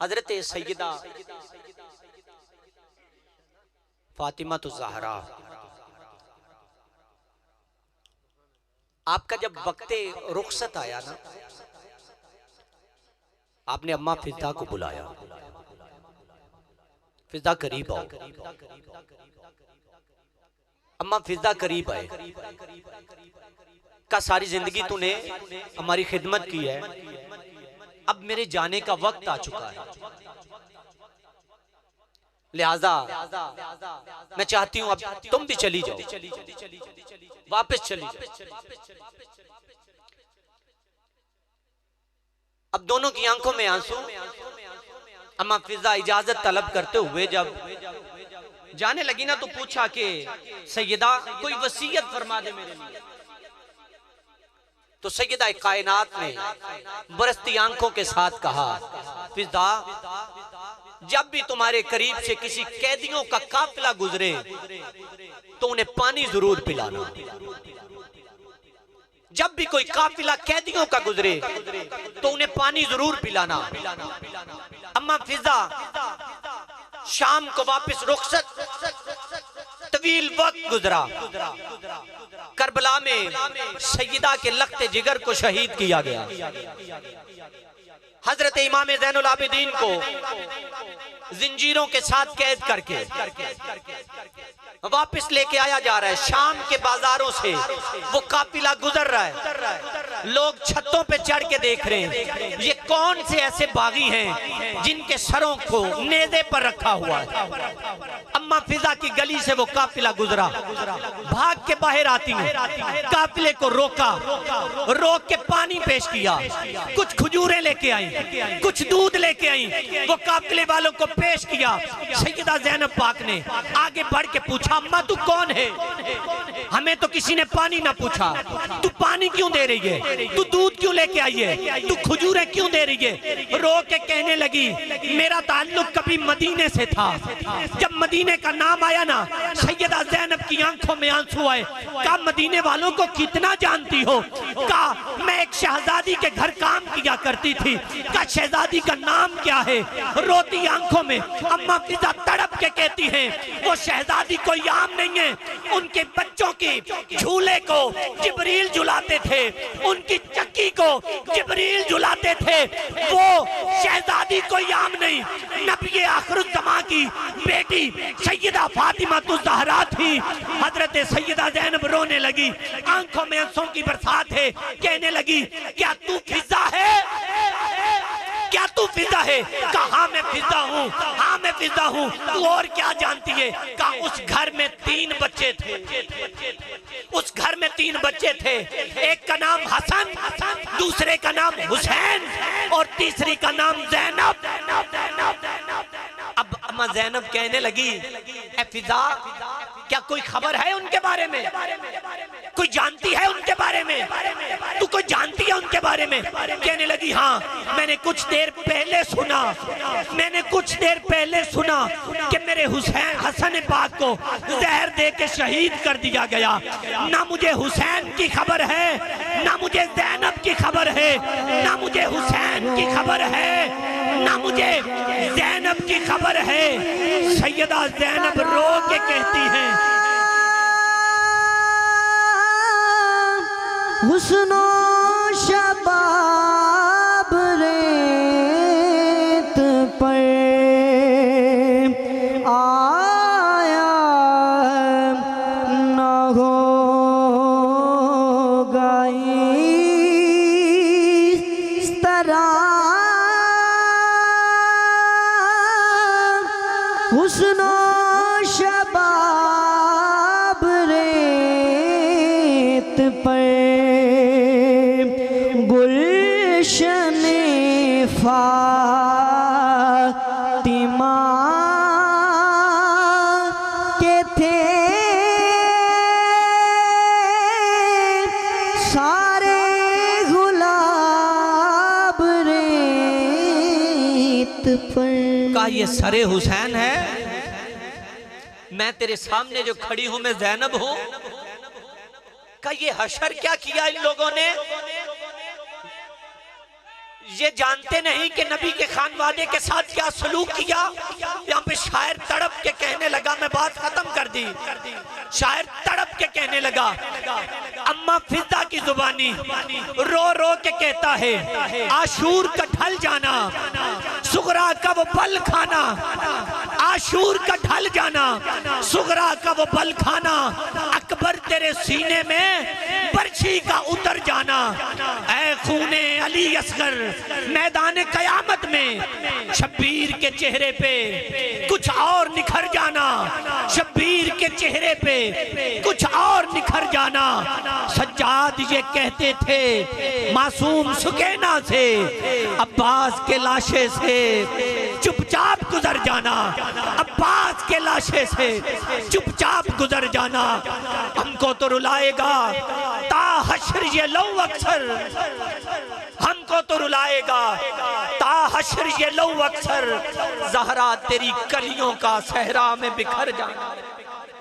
हजरत सैयदा फातिमा तो ज़हरा, आपका जब वक्ते रुखसत आया ना, आपने अम्मा फिजा को बुलाया, फिजा करीब आओ। अम्मा फिजा करीब आए, का सारी जिंदगी तूने हमारी खिदमत की है, अब मेरे जाने का वक्त आ चुका है, लिहाजा मैं चाहती हूं अब तुम भी चली जाओ, वापस चली जाओ। अब दोनों की आंखों में आंसू। अम्मा फिजा इजाजत तलब करते हुए जब जाने लगी ना, तो पूछा कि सैयदा कोई वसीयत फरमा दे मेरे लिए। तो सैयदा कायनात ने बरसती आंखों के साथ कहा, फिजा जब भी तुम्हारे करीब से किसी कैदियों का काफिला गुजरे तो उन्हें पानी जरूर पिलाना। जब भी कोई काफिला कैदियों का गुजरे तो उन्हें पानी जरूर पिलाना। अम्मा फिजा शाम को वापस रुखसत, तवील वक्त गुजरा। करबला में सैयदा के लख्ते जिगर को शहीद किया गया। हजरत इमाम ज़ैनुल आबिदीन को जिंजीरों के साथ कैद करके वापस लेके आया जा रहा है। शाम के बाजारों से वो काफिला गुजर रहा है, लोग छतों पे चढ़ के देख रहे हैं ये कौन से ऐसे बागी हैं जिनके सरों को नेज़े पर रखा हुआ है। अम्मा फिजा की गली से वो काफिला गुजरा, भाग के बाहर आती है, काफिले को रोका, रोक के पानी पेश किया, कुछ खजूरें लेके आई, कुछ दूध लेके आई, वो काफिले वालों को पेश किया। सैयदा ज़ैनब पाक ने आगे बढ़ के पूछा, अम्मा तू कौन है? हमें तो किसी ने पानी ना पूछा, तू पानी क्यों दे रही है? तू दूध क्यों लेके आई है? तू खजूरें क्यों दे रही है? रो के कहने लगी, मेरा ताल्लुक कभी मदीने से था, जब मदीने का नाम आया ना, सैयदा ज़ैनब की आंखों में आंसू आए। कहा मदीने वालों को कितना जानती हो? कहा मैं एक शहजादी के घर काम किया करती थी। कहा शहजादी का नाम क्या है? रोती आंखों में अम्मा फिजा तड़प के कहती हैं, वो शहजादी कोई आम नहीं है, उनके बच्चों की झूले को जिब्रील झुलाते थे, उनकी चक्की को जिब्रील झुलाते थे। वो शहजादी कोई आम नहीं, नबी आखिरुज़्ज़मां की बेटी सैयदा फातिमा तो ज़हरा थी। हजरत सैयदा ज़ैनब रोने लगी, आंखों में आंसू की बरसात है, कहने लगी क्या तू फिजा है? क्या तू फिजा है? कहा मैं फिजा हूँ, हाँ मैं फिजा हूँ। तू और क्या जानती है? कहा उस घर में 3 बच्चे थे, उस घर में 3 बच्चे थे, एक का नाम हसन, दूसरे का नाम हुसैन और तीसरी का नाम ज़ैनब। अब अम्मा ज़ैनब कहने लगी, ए फिजा क्या कोई खबर है उनके बारे में? कोई जानती है उनके बारे में? तू कोई जानती है उनके बारे में? कहने लगी हाँ मैंने कुछ देर पहले सुना, मैंने कुछ देर पहले सुना कि मेरे हुसैन हसन पाक को जहर दे के शहीद कर दिया गया। ना मुझे हुसैन की खबर है, ना मुझे ज़ैनब की खबर है, ना मुझे हुसैन की खबर है, ना मुझे ज़ैनब की खबर है। सैयदा ज़ैनब रो के कहती हैं, हुस्नो शबाब रेत पर आया न होगा इस तरह। हुस्नो शबाब रेत पर गुलशने फातिमा के थे सारे गुलाब रेत पर। का ये सरे हुसैन है? मैं तेरे सामने जो खड़ी हूं मैं ज़ैनब हूं? का ये हशर क्या किया इन लोगों ने? ये जानते नहीं कि नबी के खानवादे के साथ क्या सलूक किया। यहाँ पे शायर तड़प के कहने लगा, मैं बात खत्म कर दी, शायर तड़प के कहने लगा, अम्मा फिजा की जुबानी रो रो के कहता है, आशूर का ढल जाना, सुगरा का वो बल खाना, आशूर का ढल जाना, सुगरा का वो बल खाना, अकबर तेरे सीने में बर्छी का उतर जाना। ऐ खूने अली असगर मैदान कयामत में शब्बीर के चेहरे पे कुछ और निखर जाना, शब्बीर के चेहरे पे कुछ और निखर जाना। सज्जाद ये कहते थे मासूम सुकैना से, अब्बास के लाशे से चुपचाप गुजर जाना, अब्बास के लाशे से चुपचाप गुजर जाना। हमको तो रुलाएगा ता हश्र ये लौ अक्सर, हमको तो रुलाएगा ता हश्र ये लौ अक्सर, ज़हरा तेरी कलियों का सहरा में बिखर जाना।